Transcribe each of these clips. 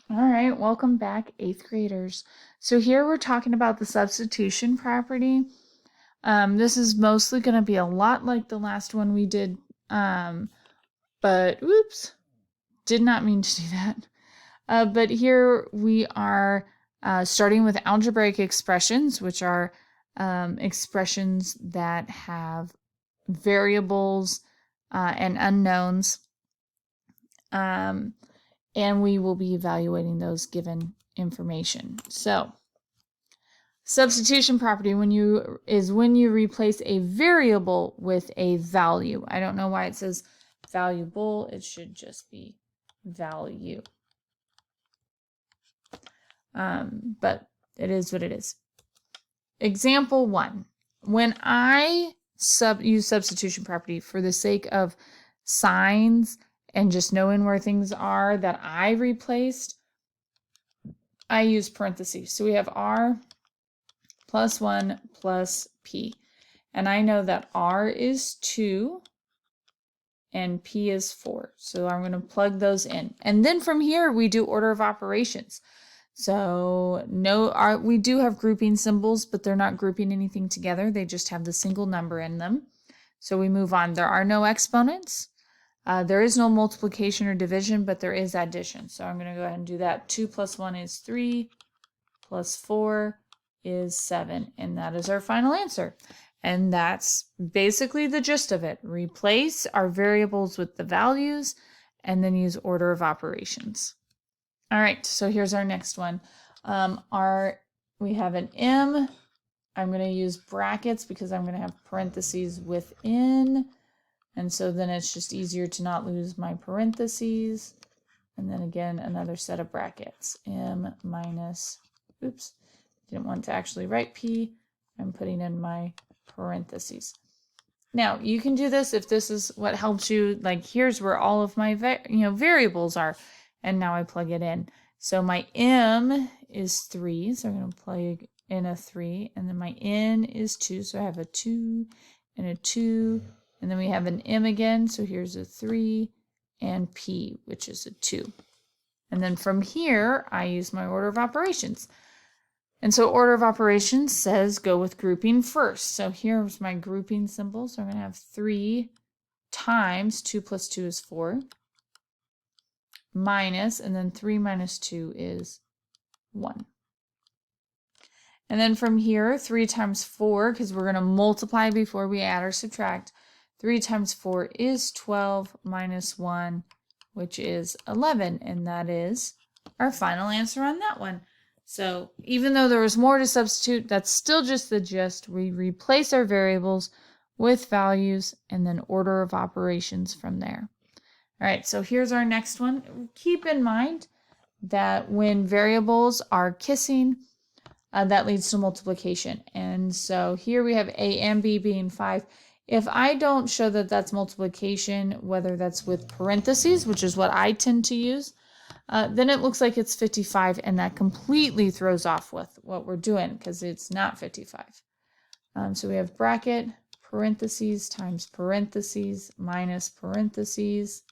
All right, welcome back, 8th graders. So here we're talking about the substitution property. This is mostly going to be a lot like the last one we did, but oops, did not mean to do that. But here we are starting with algebraic expressions, which are expressions that have variables and unknowns. And we will be evaluating those given information. So, substitution property when you replace a variable with a value. I don't know why it says valuable. It should just be value. But it is what it is. Example 1. When I use substitution property for the sake of signs and just knowing where things are that I replaced, I use parentheses. So we have r plus 1 plus p. And I know that r is 2 and p is 4. So I'm going to plug those in. And then from here, we do order of operations. So we do have grouping symbols, but they're not grouping anything together. They just have the single number in them. So we move on. There are no exponents. There is no multiplication or division, but there is addition. So I'm going to go ahead and do that. 2 plus 1 is 3, plus 4 is 7. And that is our final answer. And that's basically the gist of it. Replace our variables with the values and then use order of operations. All right, so here's our next one. We have an M. I'm going to use brackets because I'm going to have parentheses within. And so then it's just easier to not lose my parentheses. And then again, another set of brackets. M minus, oops, didn't want to actually write P. I'm putting in my parentheses. Now, you can do this if this is what helps you. Like, here's where all of my variables are. And now I plug it in. So my M is 3. So I'm going to plug in a 3. And then my N is 2. So I have a 2 and a 2. And then we have an M again. So here's a 3 and P, which is a 2. And then from here, I use my order of operations. And so order of operations says go with grouping first. So here's my grouping symbol. So I'm going to have 3 times 2 plus 2 is 4. Minus, and then 3 minus 2 is 1. And then from here, 3 times 4, because we're going to multiply before we add or subtract. 3 times 4 is 12 minus 1, which is 11. And that is our final answer on that one. So even though there was more to substitute, that's still just the gist. We replace our variables with values and then order of operations from there. All right, so here's our next one. Keep in mind that when variables are kissing, that leads to multiplication. And so here we have A and B being 5. If I don't show that that's multiplication, whether that's with parentheses, which is what I tend to use, then it looks like it's 55, and that completely throws off with what we're doing because it's not 55. So we have bracket, parentheses times parentheses minus parentheses,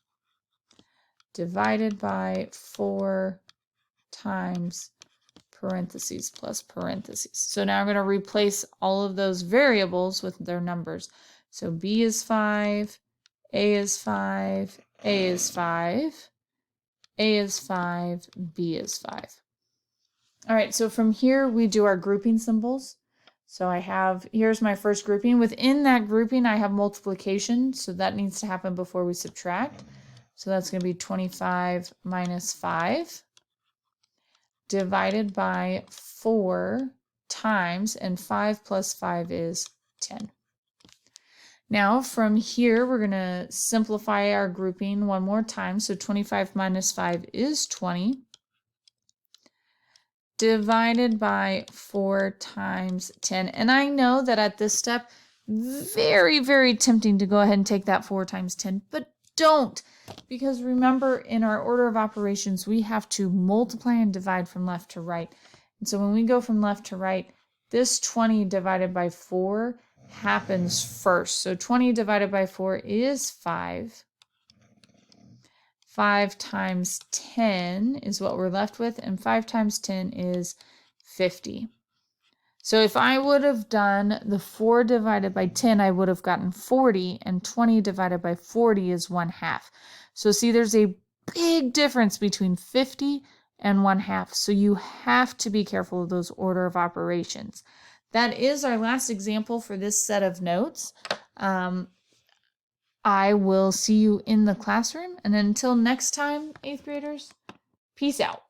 divided by 4 times parentheses plus parentheses. So now I'm going to replace all of those variables with their numbers. So B is 5, A is 5, A is 5, A is 5, B is 5. All right, so from here we do our grouping symbols. So here's my first grouping. Within that grouping I have multiplication, so that needs to happen before we subtract. So that's going to be 25 minus 5 divided by 4 times, and 5 plus 5 is 10. Now from here, we're going to simplify our grouping one more time. So 25 minus 5 is 20 divided by 4 times 10. And I know that at this step, very, very tempting to go ahead and take that 4 times 10, but don't. Because remember, in our order of operations, we have to multiply and divide from left to right. And so when we go from left to right, this 20 divided by 4 happens first. So 20 divided by 4 is 5. 5 times 10 is what we're left with, and 5 times 10 is 50. So if I would have done the 4 divided by 10, I would have gotten 40, and 20 divided by 40 is 1/2. So see, there's a big difference between 50 and 1/2. So you have to be careful of those order of operations. That is our last example for this set of notes. I will see you in the classroom, and until next time, 8th graders, peace out.